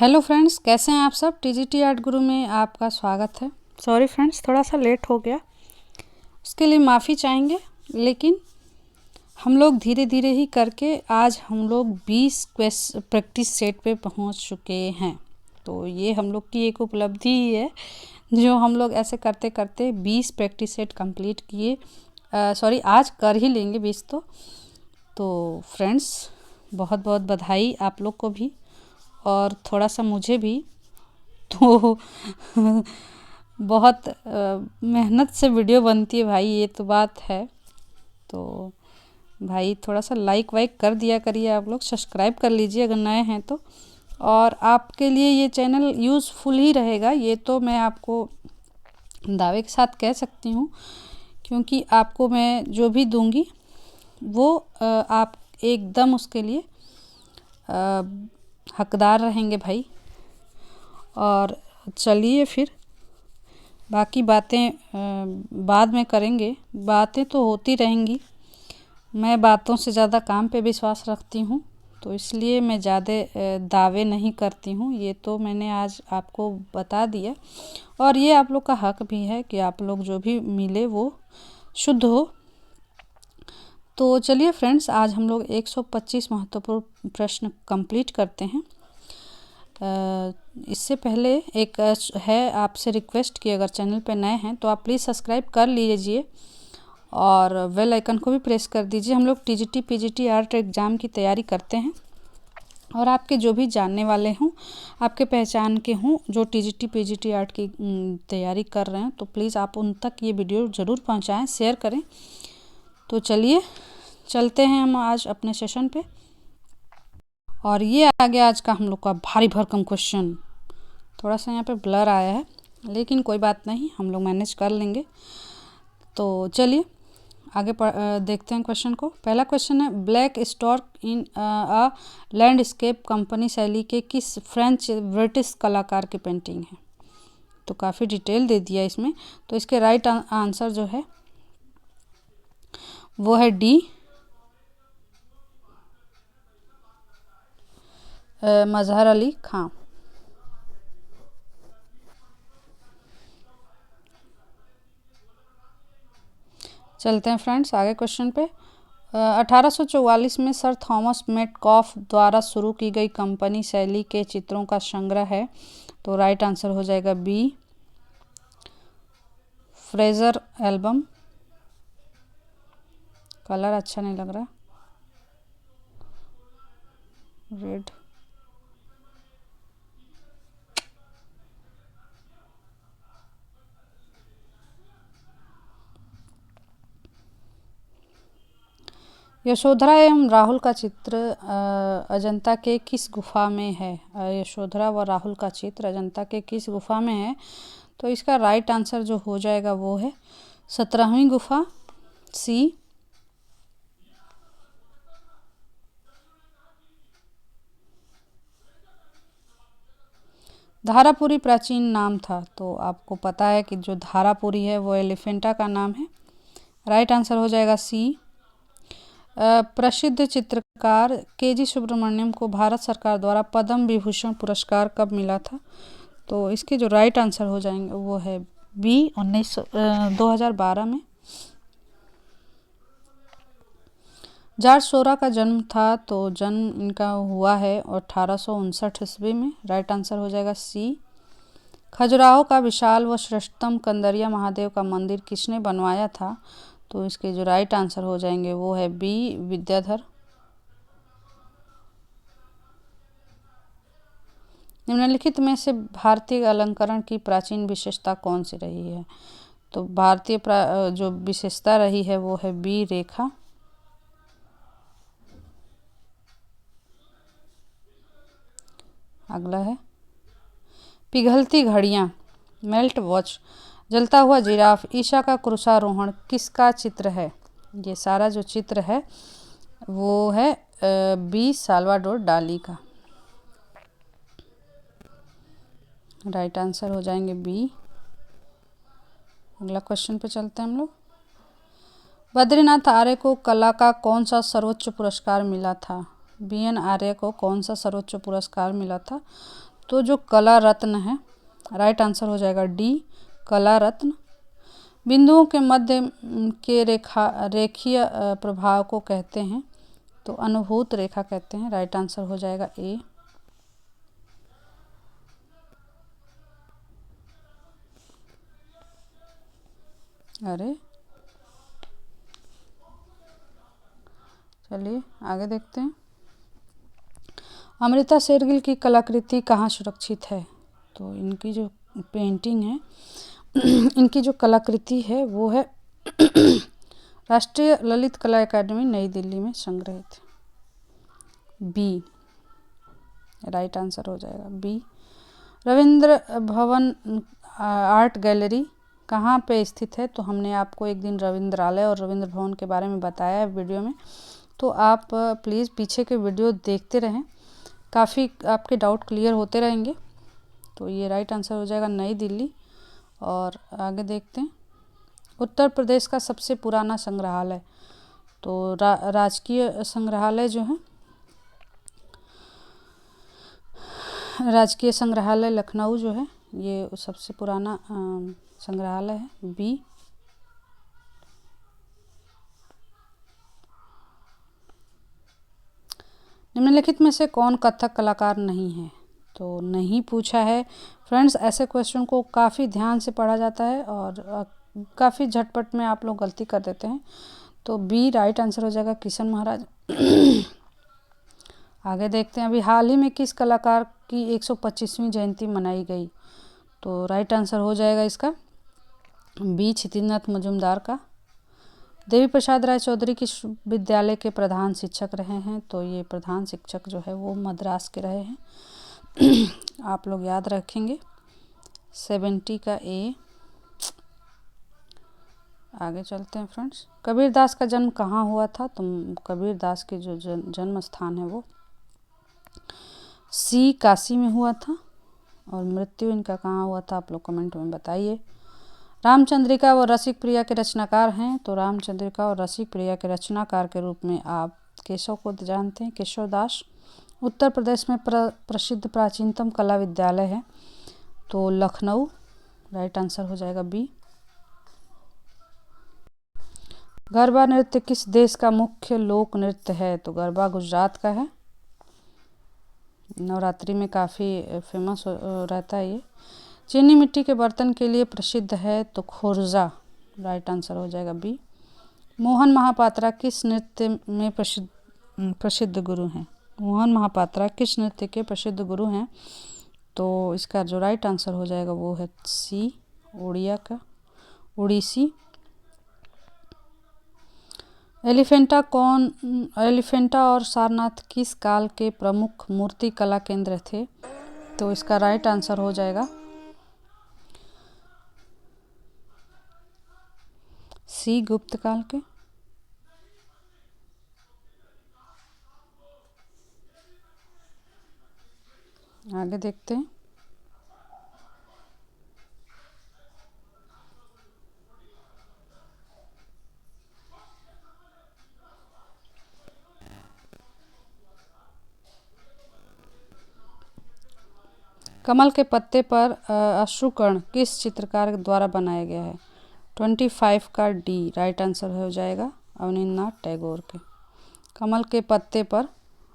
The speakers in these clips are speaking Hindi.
हेलो फ्रेंड्स, कैसे हैं आप सब। टीजीटी आर्ट गुरु में आपका स्वागत है। सॉरी फ्रेंड्स, थोड़ा सा लेट हो गया, उसके लिए माफ़ी चाहेंगे। लेकिन हम लोग धीरे धीरे ही करके आज हम लोग 20 प्रैक्टिस सेट पे पहुंच चुके हैं। तो ये हम लोग की एक उपलब्धि ही है, जो हम लोग ऐसे करते करते 20 प्रैक्टिस सेट कंप्लीट किए। सॉरी, आज कर ही लेंगे 20 तो फ्रेंड्स, बहुत बहुत बधाई आप लोग को भी, और थोड़ा सा मुझे भी। तो बहुत मेहनत से वीडियो बनती है भाई, ये तो बात है। तो भाई थोड़ा सा लाइक वाइक कर दिया करिए, आप लोग सब्सक्राइब कर लीजिए अगर नए हैं तो। और आपके लिए ये चैनल यूज़फुल ही रहेगा, ये तो मैं आपको दावे के साथ कह सकती हूँ, क्योंकि आपको मैं जो भी दूंगी वो आप एकदम उसके लिए हकदार रहेंगे भाई। और चलिए फिर बाकी बातें बाद में करेंगे। बातें तो होती रहेंगी, मैं बातों से ज़्यादा काम पे विश्वास रखती हूँ, तो इसलिए मैं ज़्यादा दावे नहीं करती हूँ। ये तो मैंने आज आपको बता दिया, और ये आप लोग का हक भी है कि आप लोग जो भी मिले वो शुद्ध हो। तो चलिए फ्रेंड्स, आज हम लोग 125 महत्वपूर्ण प्रश्न कंप्लीट करते हैं। इससे पहले एक है आपसे रिक्वेस्ट कि अगर चैनल पे नए हैं तो आप प्लीज़ सब्सक्राइब कर लीजिए और बेल आइकन को भी प्रेस कर दीजिए। हम लोग टीजीटी पीजीटी आर्ट एग्ज़ाम की तैयारी करते हैं, और आपके जो भी जानने वाले हों, आपके पहचान के हों जो टीजीटी पीजीटी आर्ट की तैयारी कर रहे हैं, तो प्लीज़ आप उन तक ये वीडियो ज़रूर पहुँचाएँ, शेयर करें। तो चलिए चलते हैं हम आज अपने सेशन पे। और ये आ गया आज का हम लोग का भारी भरकम क्वेश्चन। थोड़ा सा यहाँ पे ब्लर आया है, लेकिन कोई बात नहीं, हम लोग मैनेज कर लेंगे। तो चलिए आगे देखते हैं क्वेश्चन को। पहला क्वेश्चन है, ब्लैक स्टॉर्क इन अ लैंडस्केप कंपनी शैली के किस फ्रेंच ब्रिटिश कलाकार की पेंटिंग है। तो काफ़ी डिटेल दे दिया इसमें। तो इसके राइट आंसर जो है वो है डी, मजहर अली खां। चलते हैं फ्रेंड्स आगे क्वेश्चन पे। 1844 में सर थॉमस मेटकॉफ द्वारा शुरू की गई कंपनी शैली के चित्रों का संग्रह है। तो राइट आंसर हो जाएगा बी, फ्रेजर एल्बम। कलर अच्छा नहीं लग रहा, रेड। यशोधरा एवं राहुल का चित्र अजंता के किस गुफा में है। यशोधरा व राहुल का चित्र अजंता के किस गुफा में है। तो इसका राइट आंसर जो हो जाएगा वो है 17वीं गुफा, सी। धारापुरी प्राचीन नाम था। तो आपको पता है कि जो धारापुरी है वो एलिफेंटा का नाम है। राइट आंसर हो जाएगा सी। प्रसिद्ध चित्रकार केजी सुब्रमण्यम को भारत सरकार द्वारा पद्म विभूषण पुरस्कार कब मिला था। तो इसके जो राइट आंसर हो जाएंगे वो है बी, 2012 में। जॉर्ज सोरा का जन्म था, तो जन्म इनका हुआ है 1859 ईस्वी में। राइट आंसर हो जाएगा सी। खजुराहो का विशाल व श्रेष्ठतम कंदरिया महादेव का मंदिर किसने बनवाया था। तो इसके जो राइट आंसर हो जाएंगे वो है बी, विद्याधर। निम्नलिखित में से भारतीय अलंकरण की प्राचीन विशेषता कौन सी रही है। तो भारतीय जो विशेषता रही है वो है बी, रेखा। अगला है पिघलती घड़ियाँ, मेल्ट वॉच, जलता हुआ जिराफ, ईशा का क्रूसारोहण किसका चित्र है। ये सारा जो चित्र है वो है बी, साल्वाडोर डाली का। राइट आंसर हो जाएंगे बी। अगला क्वेश्चन पे चलते हैं हम लोग। बद्रीनाथ आर्य को कला का कौन सा सर्वोच्च पुरस्कार मिला था। BN आर्य को कौन सा सर्वोच्च पुरस्कार मिला था। तो जो कला रत्न है, राइट आंसर हो जाएगा डी, कला रत्न। बिंदुओं के मध्य के रेखीय प्रभाव को कहते हैं, तो अनुभूत रेखा कहते हैं, राइट आंसर हो जाएगा ए। अरे चलिए आगे देखते हैं। अमृता शेरगिल की कलाकृति कहाँ सुरक्षित है? तो इनकी जो पेंटिंग है इनकी जो कलाकृति है वो है राष्ट्रीय ललित कला अकादमी नई दिल्ली में संग्रहित। बी, राइट आंसर हो जाएगा B. Ravindra Bhavan art gallery कहाँ पे स्थित है? तो हमने आपको एक दिन रविंद्रालय और रविंद्र भवन के बारे में बताया है वीडियो में, तो आप प्लीज़ पीछे के वीडियो देखते रहें, काफ़ी आपके डाउट क्लियर होते रहेंगे। तो ये राइट आंसर हो जाएगा नई दिल्ली। और आगे देखते हैं। उत्तर प्रदेश का सबसे पुराना संग्रहालय, तो राजकीय संग्रहालय जो है, राजकीय संग्रहालय लखनऊ जो है, ये सबसे पुराना संग्रहालय है। बी। निम्नलिखित में से कौन कथक कलाकार नहीं है? तो नहीं पूछा है फ्रेंड्स। ऐसे क्वेश्चन को काफ़ी ध्यान से पढ़ा जाता है और काफ़ी झटपट में आप लोग गलती कर देते हैं। तो बी राइट आंसर हो जाएगा, किशन महाराज। आगे देखते हैं। अभी हाल ही में किस कलाकार की 125वीं जयंती मनाई गई? तो राइट आंसर हो जाएगा इसका बी, क्षितिजनाथ मजूमदार का। देवी प्रसाद राय चौधरी किस विद्यालय के प्रधान शिक्षक रहे हैं? तो ये प्रधान शिक्षक जो है वो मद्रास के रहे हैं। आप लोग याद रखेंगे 70 का ए। आगे चलते हैं फ्रेंड्स। कबीरदास का जन्म कहाँ हुआ था? तो कबीरदास के जो जन्म स्थान है वो सी, काशी में हुआ था। और मृत्यु इनका कहाँ हुआ था? आप लोग कमेंट में बताइए। रामचंद्रिका व रसिक प्रिया के रचनाकार हैं? तो रामचंद्रिका और रसिक प्रिया के रचनाकार के रूप में आप केशव को जानते हैं, केशव दास। उत्तर प्रदेश में प्रसिद्ध प्राचीनतम कला विद्यालय है? तो लखनऊ, राइट आंसर हो जाएगा बी। गरबा नृत्य किस देश का मुख्य लोक नृत्य है? तो गरबा गुजरात का है। नवरात्रि में काफ़ी फेमस रहता है ये। चीनी मिट्टी के बर्तन के लिए प्रसिद्ध है? तो खोरजा, राइट आंसर हो जाएगा बी। मोहन महापात्रा किस नृत्य में प्रसिद्ध गुरु हैं? मोहन महापात्रा किस नृत्य के प्रसिद्ध गुरु हैं? तो इसका जो राइट आंसर हो जाएगा वो है सी, उड़िया का, उड़ीसी। एलिफेंटा और सारनाथ किस काल के प्रमुख मूर्ति कला केंद्र थे? तो इसका राइट आंसर हो जाएगा सी, गुप्त काल के। आगे देखते हैं। कमल के पत्ते पर अश्रुकण किस चित्रकार द्वारा बनाया गया है? 25 का डी, राइट आंसर हो जाएगा अवनींद्रनाथ टैगोर के। कमल के पत्ते पर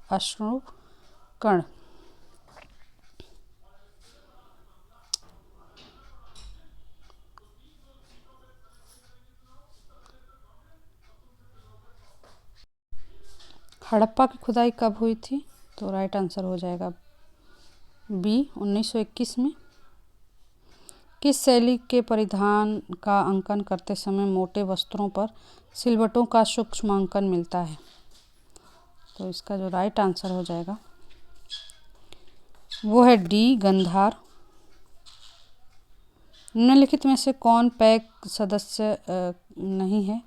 अश्रुकण। हड़प्पा की खुदाई कब हुई थी? तो राइट आंसर हो जाएगा बी, 1921 में। किस शैली के परिधान का अंकन करते समय मोटे वस्त्रों पर सिलवटों का सूक्ष्मांकन मिलता है? तो इसका जो राइट आंसर हो जाएगा वो है डी, गंधार। निम्नलिखित में से कौन पैक सदस्य नहीं है?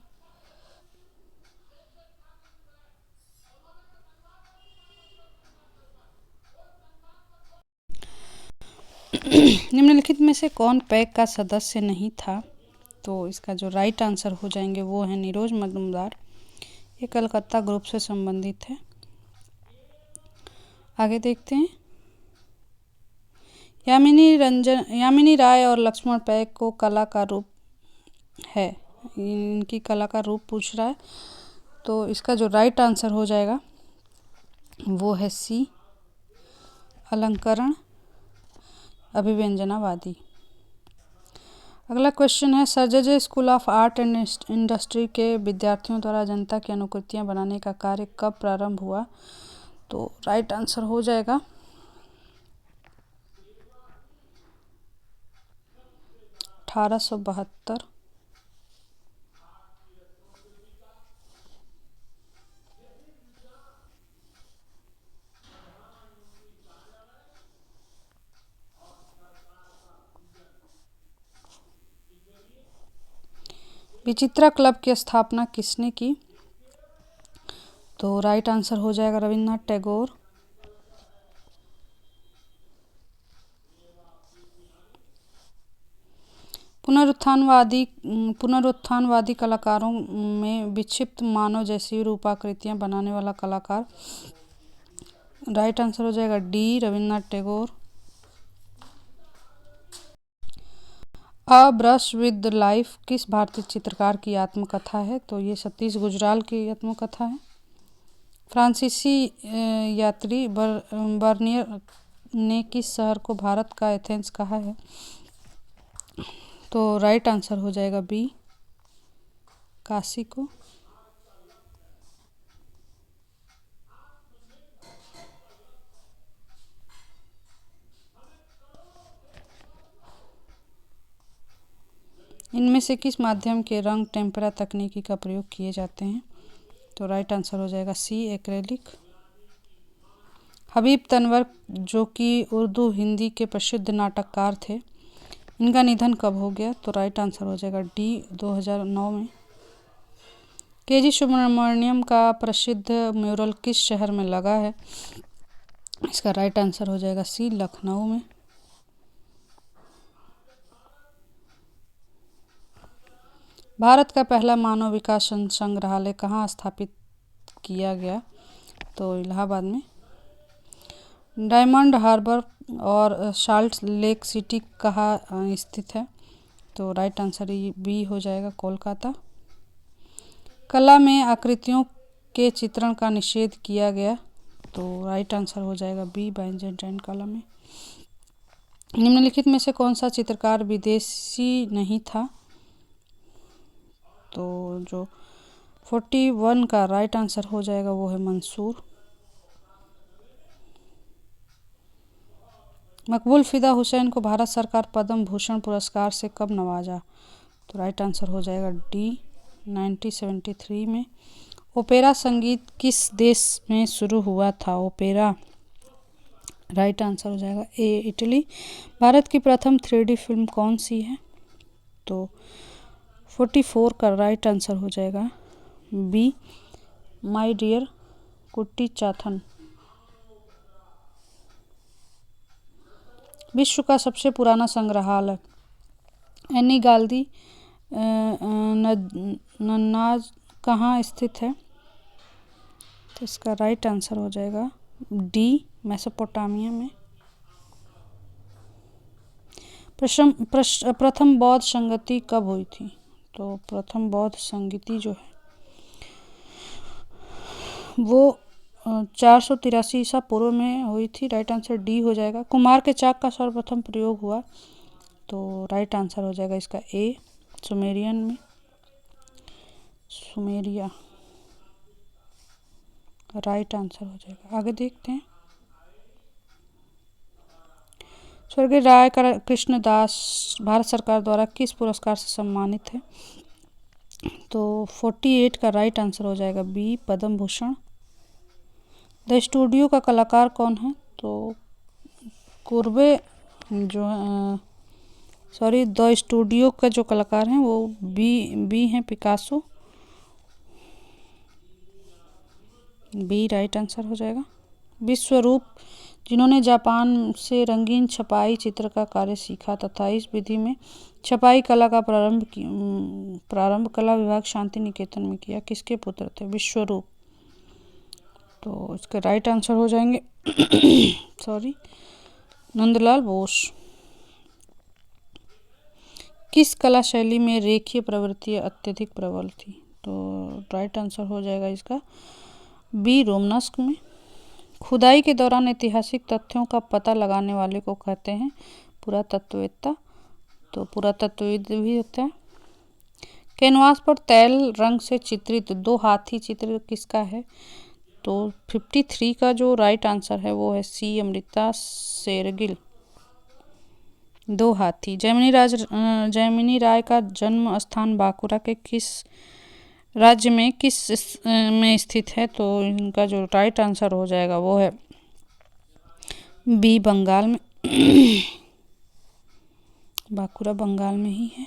निम्नलिखित में से कौन पैक का सदस्य नहीं था? तो इसका जो राइट आंसर हो जाएंगे वो है नीरोज मजूमदार। ये कलकत्ता ग्रुप से संबंधित है। आगे देखते हैं। यामिनी राय और लक्ष्मण पै को कला का रूप है, इनकी कला का रूप पूछ रहा है। तो इसका जो राइट आंसर हो जाएगा वो है सी, अलंकरण अभिव्यंजनावादी। अगला क्वेश्चन है, sir J J school of art and industry के विद्यार्थियों द्वारा जनता की अनुकृतियां बनाने का कार्य कब प्रारंभ हुआ? तो राइट आंसर हो जाएगा 1872। विचित्रा क्लब की स्थापना किसने की? तो राइट आंसर हो जाएगा रविन्द्रनाथ टैगोर। पुनरुत्थानवादी कलाकारों में विक्षिप्त मानव जैसी रूपाकृतियां बनाने वाला कलाकार, राइट आंसर हो जाएगा D, Rabindranath Tagore. A brush with life किस भारतीय चित्रकार की आत्मकथा है? तो ये सतीश गुजराल की आत्मकथा है। फ्रांसीसी यात्री बर्नियर ने किस शहर को भारत का एथेंस कहा है? तो राइट आंसर हो जाएगा बी, काशी को। इनमें से किस माध्यम के रंग टेम्परा तकनीकी का प्रयोग किए जाते हैं? तो राइट आंसर हो जाएगा सी, एक्रेलिक। हबीब तनवर जो कि उर्दू हिंदी के प्रसिद्ध नाटककार थे, इनका निधन कब हो गया? तो राइट आंसर हो जाएगा डी, 2009 में। के.जी. सुब्रमण्यम का प्रसिद्ध म्यूरल किस शहर में लगा है? इसका राइट आंसर हो जाएगा सी, लखनऊ में। भारत का पहला मानव विकास संग्रहालय कहाँ स्थापित किया गया? तो इलाहाबाद में। डायमंड हार्बर और साल्ट लेक सिटी कहाँ स्थित है? तो राइट आंसर बी हो जाएगा, कोलकाता। कला में आकृतियों के चित्रण का निषेध किया गया, तो राइट आंसर हो जाएगा बी, बाइजेंटाइन कला में। निम्नलिखित में से कौन सा चित्रकार विदेशी नहीं था? तो जो 41 का राइट आंसर हो जाएगा वो है मंसूर। मकबूल फिदा हुसैन को भारत सरकार पद्म भूषण पुरस्कार से कब नवाजा? तो राइट आंसर हो जाएगा डी, 1973 में। ओपेरा संगीत किस देश में शुरू हुआ था? ओपेरा, राइट आंसर हो जाएगा ए, इटली। भारत की प्रथम 3D फिल्म कौन सी है? तो 44 का राइट आंसर हो जाएगा बी, माय डियर कुट्टी चाथन। विश्व का सबसे पुराना संग्रहालय एनी गाल्दी नन्नाज कहाँ स्थित है? तो इसका राइट आंसर हो जाएगा डी, मेसोपोटामिया में। प्रथम बौद्ध संगति कब हुई थी? तो प्रथम बौद्ध संगति जो है वो 483 ईसा पूर्व में हुई थी, राइट आंसर डी हो जाएगा। कुम्हार के चाक का सर्वप्रथम प्रयोग हुआ, तो राइट आंसर हो जाएगा इसका ए, सुमेरियन में, सुमेरिया, राइट आंसर हो जाएगा। आगे देखते हैं। स्वर्गीय राय कृष्णदास भारत सरकार द्वारा किस पुरस्कार से सम्मानित है? तो 48 का राइट आंसर हो जाएगा B, Padma Bhushan. The studio का कलाकार कौन है? तो कुर्बे जो द स्टूडियो का जो कलाकार हैं वो बी हैं, पिकासो, बी राइट आंसर हो जाएगा। विश्वरूप जिन्होंने जापान से रंगीन छपाई चित्र का कार्य सीखा तथा इस विधि में छपाई कला का प्रारंभ कला विभाग शांति निकेतन में किया, किसके पुत्र थे? विश्वरूप। तो इसके राइट आंसर हो जाएंगे नंदलाल बोस। किस कला शैली में रेखीय प्रवृत्ति अत्यधिक प्रबल थी? तो राइट आंसर हो जाएगा इसका बी, रोमनस्क में। खुदाई के दौरान ऐतिहासिक तथ्यों का पता लगाने वाले को कहते हैं पुरातत्ववेत्ता। तो पुरातत्वविद भी होता है। कैनवास पर तैल रंग से चित्रित 2 हाथी चित्र किसका है? तो 53 का जो राइट आंसर है वो है सी, अमृता शेरगिल। 2 हाथी। जैमिनी राय का जन्म स्थान बांकुरा के किस राज्य में में स्थित है? तो इनका जो राइट आंसर हो जाएगा वो है बी, बंगाल में। बांकुरा बंगाल में ही है।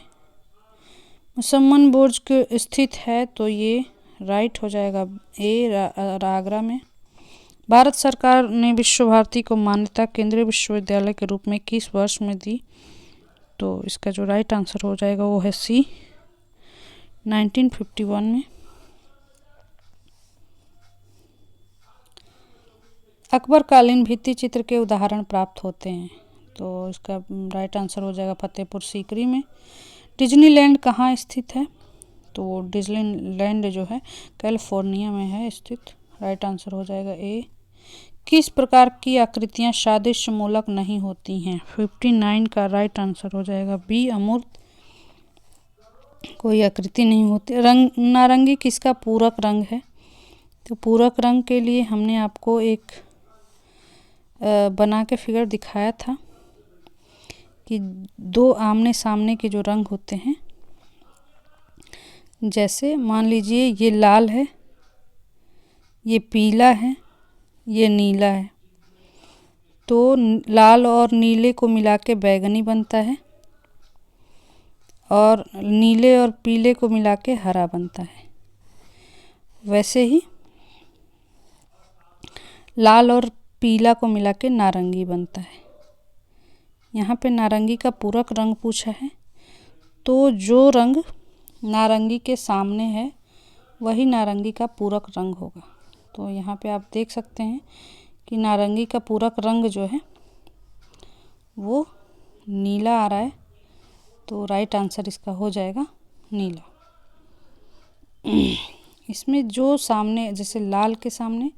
मुसम्मन बुर्ज के स्थित है तो ये राइट हो जाएगा ए, आगरा में। भारत सरकार ने विश्व भारती को मान्यता केंद्रीय विश्वविद्यालय के रूप में किस वर्ष में दी? तो इसका जो राइट आंसर हो जाएगा वो है सी, 1951 में। अकबरकालीन भित्ति चित्र के उदाहरण प्राप्त होते हैं। तो इसका राइट आंसर हो जाएगा फतेहपुर सीकरी में। डिज्नीलैंड कहाँ स्थित है? तो डिज्नीलैंड जो है कैलिफोर्निया में है स्थित। राइट आंसर हो जाएगा ए। किस प्रकार की आकृतियाँ सादृश्य मूलक नहीं होती हैं? 59 का राइट आंसर हो जाएगा बी, अमूर्त। कोई आकृति नहीं होती। नारंगी किसका पूरक रंग है? तो पूरक रंग के लिए हमने आपको एक बना के फिगर दिखाया था कि 2 आमने सामने के जो रंग होते हैं, जैसे मान लीजिए ये लाल है, ये पीला है, ये नीला है, तो लाल और नीले को मिला के बैगनी बनता है और नीले और पीले को मिला के हरा बनता है। वैसे ही लाल और पीला को मिला के नारंगी बनता है। यहाँ पे नारंगी का पूरक रंग पूछा है, तो जो रंग नारंगी के सामने है वही नारंगी का पूरक रंग होगा। तो यहाँ पे आप देख सकते हैं कि नारंगी का पूरक रंग जो है वो नीला आ रहा है। तो राइट आंसर इसका हो जाएगा नीला। इसमें जो सामने, जैसे लाल के सामने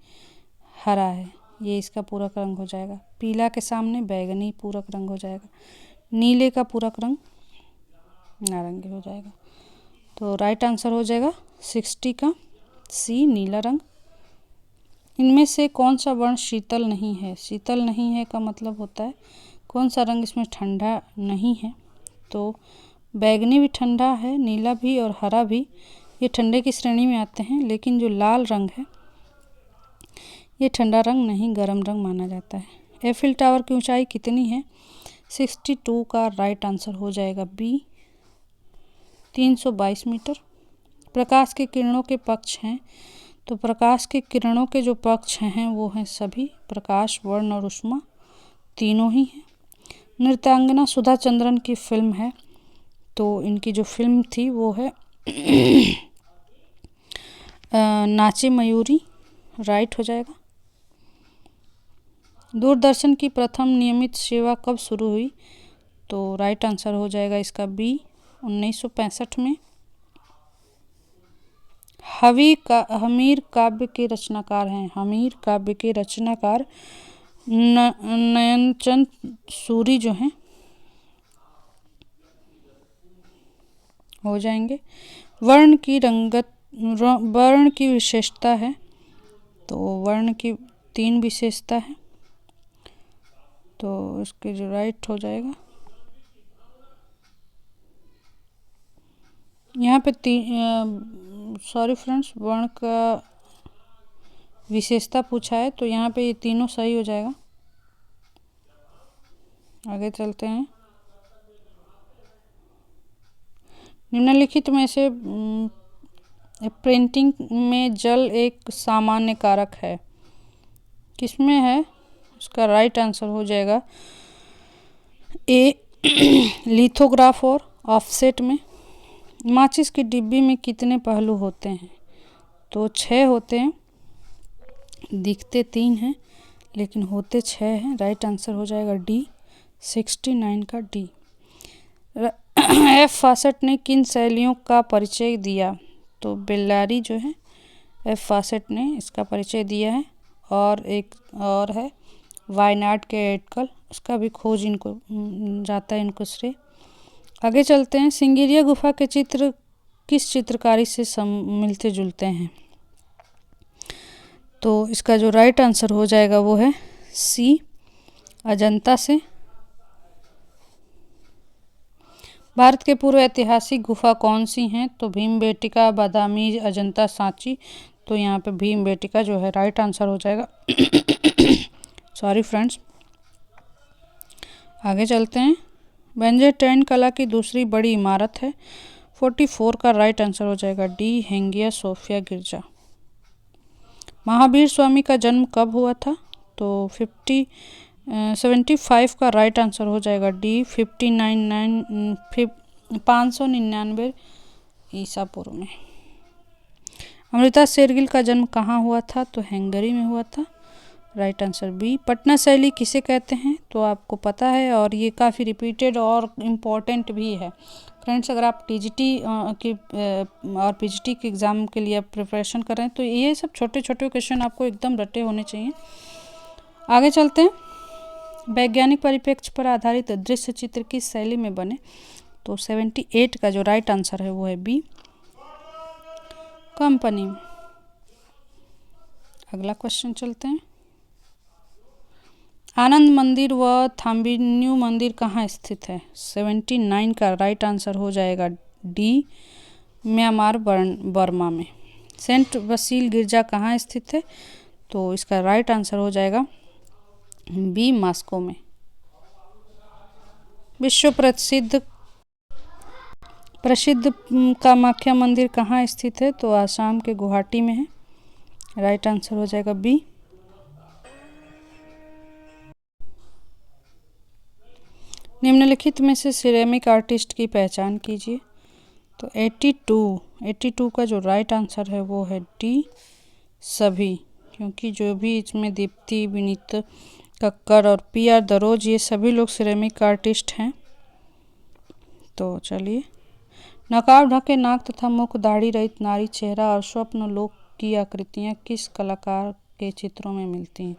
हरा है, ये इसका पूरक रंग हो जाएगा। पीला के सामने बैगनी पूरक रंग हो जाएगा। नीले का पूरक रंग नारंगी हो जाएगा। तो राइट आंसर हो जाएगा 60 का सी, नीला रंग। इनमें से कौन सा वर्ण शीतल नहीं है? शीतल नहीं है का मतलब होता है कौन सा रंग इसमें ठंडा नहीं है। तो बैगनी भी ठंडा है, नीला भी और हरा भी, ये ठंडे की श्रेणी में आते हैं। लेकिन जो लाल रंग है ये ठंडा रंग नहीं, गर्म रंग माना जाता है। एफिल टावर की ऊंचाई कितनी है? 62 का राइट आंसर हो जाएगा बी, 322 मीटर। प्रकाश के किरणों के पक्ष हैं, तो प्रकाश के किरणों के जो पक्ष हैं वो हैं सभी, प्रकाश, वर्ण और ऊष्मा, तीनों ही हैं। नृत्यांगना सुधा चंद्रन की फिल्म है, तो इनकी जो फिल्म थी वो है नाचे मयूरी, राइट हो जाएगा। दूरदर्शन की प्रथम नियमित सेवा कब शुरू हुई? तो राइट आंसर हो जाएगा इसका बी, 1965 में। हमीर काव्य के रचनाकार हैं। हमीर काव्य के रचनाकार नयनचंद सूरी जो हैं हो जाएंगे। वर्ण की विशेषता है, तो वर्ण की 3 विशेषता है, तो इसके जो राइट हो जाएगा यहाँ पे सॉरी फ्रेंड्स, वर्ण का विशेषता पूछा है, तो यहाँ पे ये तीनों सही हो जाएगा। आगे चलते हैं। निम्नलिखित में से प्रिंटिंग में जल एक सामान्य कारक है, किसमें है? उसका राइट आंसर हो जाएगा ए, लिथोग्राफ और ऑफसेट में। माचिस की डिब्बी में कितने पहलू होते हैं? तो 6 होते हैं। दिखते 3 हैं लेकिन होते 6 हैं। राइट आंसर हो जाएगा डी, 69 का डी। एफ फॉसेट ने किन शैलियों का परिचय दिया? तो बेल्लारी जो है एफ फॉसेट ने इसका परिचय दिया है। और एक और है वायनाड के एटकल, उसका भी खोज इनको जाता है, इनको श्रेय। आगे चलते हैं। सिंगिरिया गुफा के चित्र किस चित्रकारी से मिलते जुलते हैं? तो इसका जो राइट आंसर हो जाएगा वो है सी, अजंता से। भारत के पूर्व ऐतिहासिक गुफा कौन सी हैं? तो भीमबेटका, बादामी, अजंता, सांची। तो यहाँ पे भीमबेटका जो है राइट आंसर हो जाएगा। Sorry friends. आगे चलते हैं। बेंजेटाइन कला की दूसरी बड़ी इमारत है? 44 का राइट आंसर हो जाएगा डी, हेंगिया सोफिया गिरजा। महावीर स्वामी का जन्म कब हुआ था? तो 75 का राइट आंसर हो जाएगा डी, 599 ईसा पूर्व में। अमृता शेरगिल का जन्म कहाँ हुआ था? तो हंगरी में हुआ था, राइट आंसर बी। पटना शैली किसे कहते हैं? तो आपको पता है और ये काफ़ी रिपीटेड और इम्पॉर्टेंट भी है फ्रेंड्स। अगर आप टीजीटी की और पीजीटी के एग्ज़ाम के लिए आप प्रिपरेशन कर रहे हैं तो ये सब छोटे छोटे क्वेश्चन आपको एकदम रटे होने चाहिए। आगे चलते हैं। वैज्ञानिक परिप्रेक्ष्य पर आधारित दृश्य चित्र किस शैली में बने? तो 78 का जो राइट आंसर है वो है बी, कंपनी। अगला क्वेश्चन चलते हैं। आनंद मंदिर व थाम्बिन्यू मंदिर कहाँ स्थित है? 79 का राइट आंसर हो जाएगा डी, म्यांमार बर्मा में। सेंट वसील गिरजा कहाँ स्थित है? तो इसका राइट आंसर हो जाएगा बी, मॉस्को में। विश्व प्रसिद्ध कामाख्या मंदिर कहाँ स्थित है? तो आसाम के गुवाहाटी में है, राइट आंसर हो जाएगा बी। निम्नलिखित में से सिरेमिक आर्टिस्ट की पहचान कीजिए। तो 82 का जो राइट आंसर है वो है डी, सभी। क्योंकि जो भी इसमें दीप्ति, विनीत कक्कर और PR दरोज, ये सभी लोग सिरेमिक आर्टिस्ट हैं। तो चलिए। नकाब ढके नाक तथा मुख, दाढ़ी रहित नारी, चेहरा और स्वप्न लोक की आकृतियाँ किस कलाकार के चित्रों में मिलती हैं?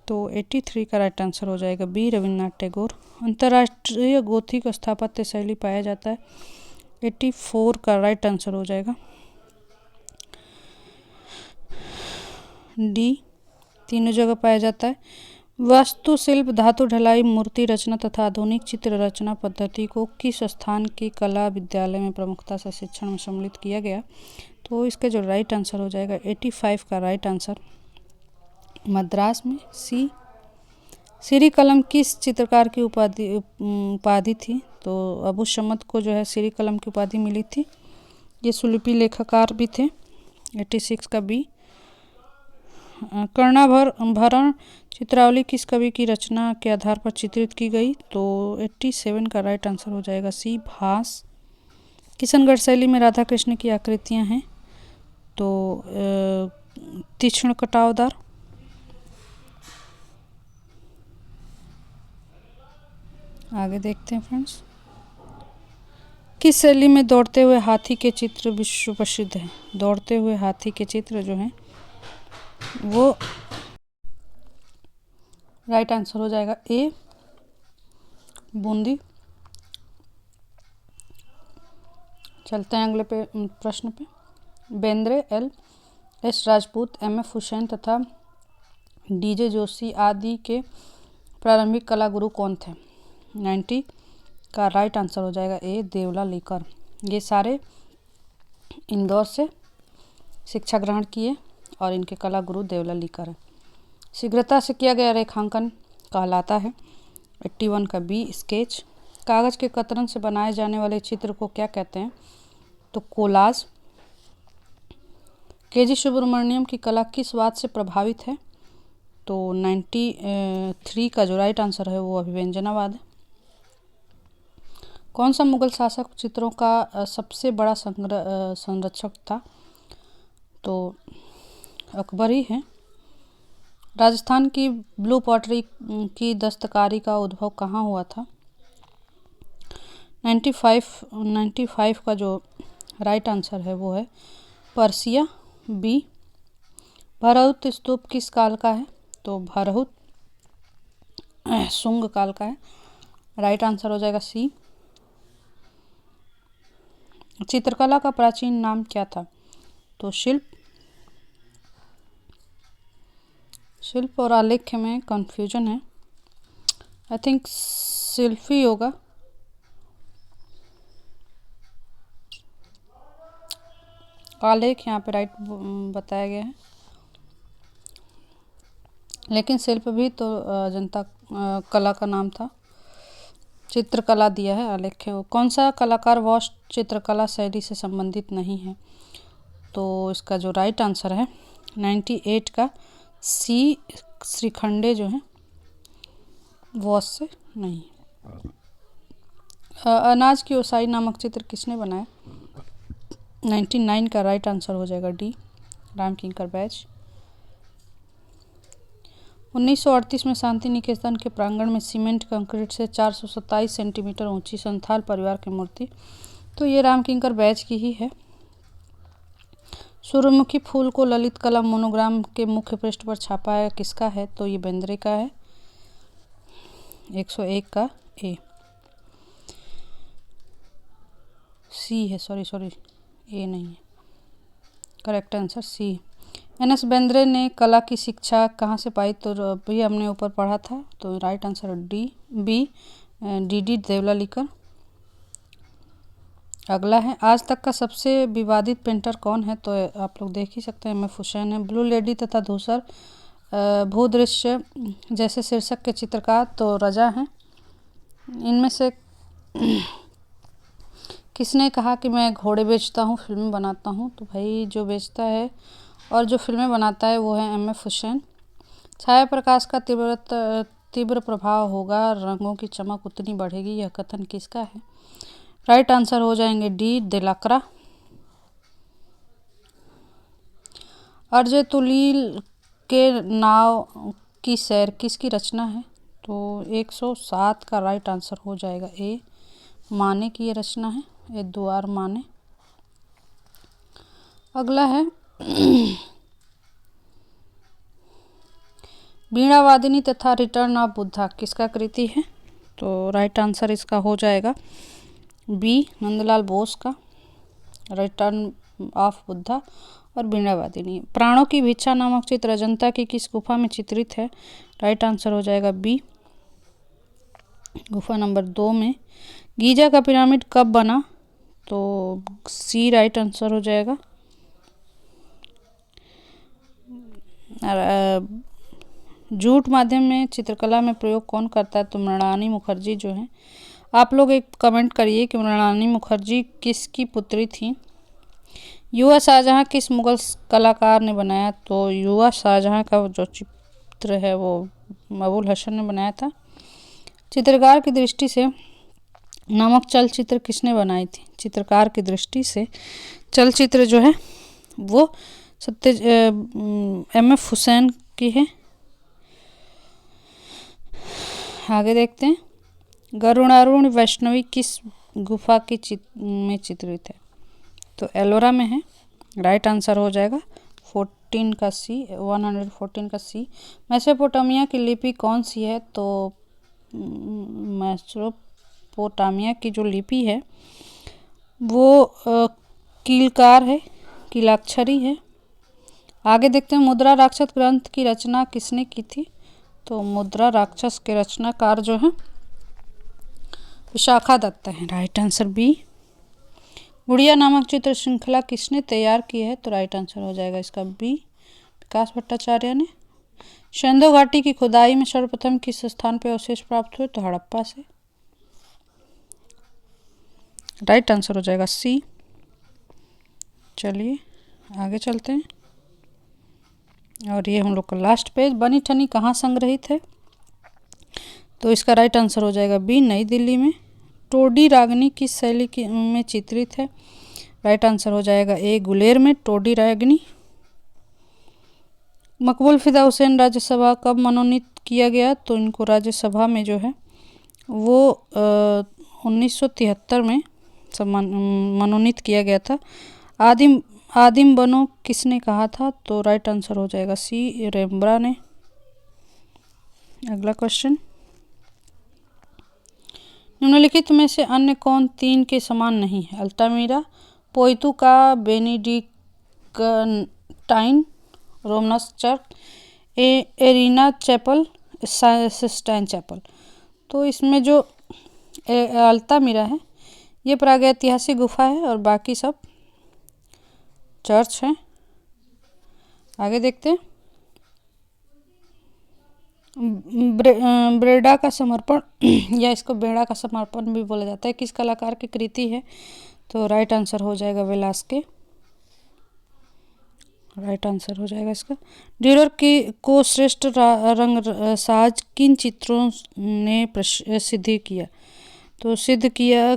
तो 83 का राइट आंसर हो जाएगा बी, रविन्द्रनाथ टैगोर। अंतर्राष्ट्रीय गोथिक स्थापत्य शैली पाया जाता है? 84 का राइट आंसर हो जाएगा डी, तीनों जगह पाया जाता है। वास्तुशिल्प, धातु ढलाई, मूर्ति रचना तथा आधुनिक चित्र रचना पद्धति को किस स्थान के कला विद्यालय में प्रमुखता से शिक्षण में सम्मिलित किया गया? तो इसका जो राइट आंसर हो जाएगा 85 का राइट आंसर मद्रास में, सी। श्री कलम किस चित्रकार की उपाधि थी? तो अबू शमद को जो है श्री कलम की उपाधि मिली थी। ये सुलिपि लेखकार भी थे, 86 का बी। कर्णाभरण चित्रावली किस कवि की रचना के आधार पर चित्रित की गई? तो 87 का राइट आंसर हो जाएगा सी, भास। किशनगढ़ शैली में राधा कृष्ण की आकृतियां हैं? तो तीक्ष्ण कटावदार। आगे देखते हैं फ्रेंड्स। किस शैली में दौड़ते हुए हाथी के चित्र विश्व प्रसिद्ध हैं? दौड़ते हुए हाथी के चित्र जो हैं वो राइट आंसर हो जाएगा ए, बूंदी। चलते हैं अगले प्रश्न पे। बेंद्रे, LS राजपूत, MF हुसैन तथा DJ जोशी आदि के प्रारंभिक कला गुरु कौन थे? 90 का राइट आंसर हो जाएगा ए, देवला लीकर। ये सारे इंदौर से शिक्षा ग्रहण किए और इनके कला गुरु देवला लीकर है। शीघ्रता से किया गया रेखांकन कहलाता है? 81 का बी, स्केच। कागज़ के कतरन से बनाए जाने वाले चित्र को क्या कहते हैं? तो कोलाज। KG सुब्रमण्यम की कला किस बात से प्रभावित है? तो 93 का जो राइट आंसर है वो अभिव्यंजनावाद है। कौन सा मुगल शासक चित्रों का सबसे बड़ा संरक्षक था? तो अकबर ही है। राजस्थान की ब्लू पॉटरी की दस्तकारी का उद्भव कहाँ हुआ था? 95 का जो राइट आंसर है वो है पर्सिया, बी। भरहुत स्तूप किस काल का है? तो भरहुत शुंग काल का है। राइट आंसर हो जाएगा सी। चित्रकला का प्राचीन नाम क्या था? तो शिल्प और आलेख्य में कंफ्यूजन है। आई थिंक शिल्प ही होगा। आलेख यहाँ पे राइट बताया गया है, लेकिन शिल्प भी तो जनता कला का नाम था। चित्रकला दिया है, आलेख्य। कौन सा कलाकार वॉश चित्रकला शैली से संबंधित नहीं है? तो इसका जो राइट आंसर है 98 का सी, श्रीखंडे जो है वॉश से नहीं। अनाज की ओसाई नामक चित्र किसने बनाया? 99 का राइट आंसर हो जाएगा डी, रामकिंकर बैच। 1938 में शांति निकेतन के प्रांगण में सीमेंट कंक्रीट से 427 सेंटीमीटर ऊंची संथाल परिवार की मूर्ति, तो ये रामकिंकर बैच की ही है। सूर्यमुखी फूल को ललित कला मोनोग्राम के मुख्य पृष्ठ पर छापा है किसका है? तो ये बेंद्रे का है। 101 का ए, सी है, सॉरी ए नहीं है, correct answer C. N S. Bendre ने कला की शिक्षा कहाँ से पाई? तो भी हमने ऊपर पढ़ा था, तो राइट आंसर बी, डी देवला लिकर। अगला है आज तक का सबसे विवादित पेंटर कौन है? तो आप लोग देख ही सकते हैं, M.F. हुसैन है। ब्लू लेडी तथा धूसर भूदृश्य जैसे शीर्षक के चित्रकार तो रजा हैं। इनमें से किसने कहा कि मैं घोड़े बेचता हूँ, फिल्में बनाता हूँ? तो भाई जो बेचता है और जो फिल्में बनाता है वो है M.F. हुसैन। छाया प्रकाश का तीव्र प्रभाव होगा, रंगों की चमक उतनी बढ़ेगी, यह कथन किसका है? राइट आंसर हो जाएंगे डी, देलाक्रा। अर्जे तुलील के नाव की सैर किसकी रचना है? तो 107 का राइट आंसर हो जाएगा ए, माने की ये रचना है, एदुआर माने। अगला है वीणावादिनी तथा रिटर्न ऑफ बुद्धा किसका कृति है? तो राइट आंसर इसका हो जाएगा बी, नंदलाल बोस का, रिटर्न ऑफ बुद्धा और वीणावादिनी। प्राणों की भिक्षा नामक चित्र अजंता की किस गुफा में चित्रित है? राइट आंसर हो जाएगा बी, गुफा नंबर 2 में। गीजा का पिरामिड कब बना? तो सी राइट आंसर हो जाएगा। जूट माध्यम में चित्रकला में प्रयोग कौन करता है? तो मृणालिनी मुखर्जी जो है। आप लोग एक कमेंट करिए कि मृणालिनी मुखर्जी किसकी पुत्री थी? युवा शाहजहां किस मुगल कलाकार ने बनाया? तो युवा शाहजहां का जो चित्र है वो अबुल हसन ने बनाया था। चित्रकार की दृष्टि से नामक चलचित्र किसने बनाई थी? चित्रकार की दृष्टि से चलचित्र जो है वो M.F. हुसैन की है। आगे देखते हैं, गरुड़ारूढ़ वैष्णवी किस गुफा की में चित्रित है? तो एलोरा में है। राइट आंसर हो जाएगा 114 का सी। मेसोपोटामिया की लिपि कौन सी है? तो मेसोपोटामिया की जो लिपि है वो कीलकार है, कीलाक्षरी है। आगे देखते हैं, मुद्रा राक्षस ग्रंथ की रचना किसने की थी? तो मुद्रा राक्षस के रचनाकार जो है विशाखा दत्त है। Right answer B. गुड़िया नामक चित्र श्रृंखला किसने तैयार की है? तो राइट आंसर हो जाएगा इसका बी, विकास भट्टाचार्य ने। सिंधु घाटी की खुदाई में सर्वप्रथम किस स्थान पर अवशेष प्राप्त हुए? तो हड़प्पा से। राइट आंसर हो जाएगा सी। चलिए आगे चलते हैं, और ये हम लोग का लास्ट पेज। बनी ठनी कहाँ संग्रहित है? तो इसका राइट आंसर हो जाएगा बी, नई दिल्ली में। टोडी रागनी किस शैली की में चित्रित है? राइट आंसर हो जाएगा ए, गुलेर में, टोडी रागनी। मकबूल फ़िदा हुसैन राज्यसभा कब मनोनीत किया गया? तो इनको राज्यसभा में जो है वो 1973 में मनोनीत किया गया था। आदिम बनो किसने कहा था? तो राइट आंसर हो जाएगा सी, रेम्ब्रा ने। अगला क्वेश्चन, निम्नलिखित में से अन्य कौन 3 के समान नहीं है? अल्तामिरा, पोइतुका, Benedictine Romanesque church, Arena chapel, Sistine chapel. तो इसमें जो अल्तामिरा है ये प्रागैतिहासिक गुफा है और बाकी सब चर्च हैं। आगे देखते हैं, ब्रेडा का समर्पण या इसको बेड़ा का समर्पण भी बोला जाता है, किस कलाकार की कृति है? तो राइट आंसर हो जाएगा वेलास्के। राइट आंसर हो जाएगा इसका। ड्यूरर को श्रेष्ठ रंग साज किन चित्रों ने सिद्ध किया? तो सिद्ध किया,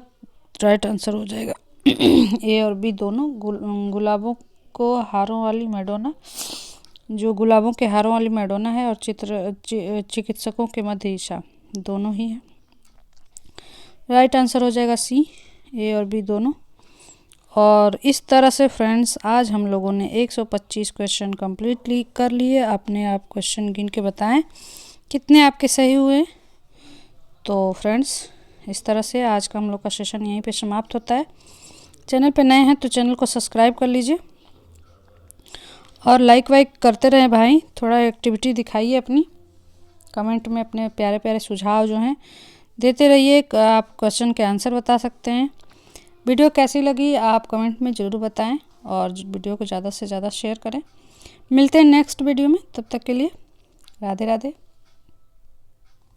राइट आंसर हो जाएगा ए और बी दोनों। गुलाबों को हारों वाली मैडोना, जो गुलाबों के हारों वाली मैडोना है, और चिकित्सकों के मध्य ईशा, दोनों ही है। राइट आंसर हो जाएगा सी, ए और बी दोनों। और इस तरह से फ्रेंड्स आज हम लोगों ने 125 क्वेश्चन कम्प्लीटली कर लिए। अपने आप क्वेश्चन गिन के बताएं कितने आपके सही हुए। तो फ्रेंड्स इस तरह से आज का हम लोग का सेशन यहीं पे समाप्त होता है। चैनल पे नए हैं तो चैनल को सब्सक्राइब कर लीजिए और लाइक वाइक करते रहें भाई। थोड़ा एक्टिविटी दिखाइए अपनी, कमेंट में अपने प्यारे प्यारे सुझाव जो हैं देते रहिए। आप क्वेश्चन के आंसर बता सकते हैं। वीडियो कैसी लगी आप कमेंट में ज़रूर बताएं और वीडियो को ज़्यादा से ज़्यादा शेयर करें। मिलते हैं नेक्स्ट वीडियो में, तब तक के लिए राधे राधे।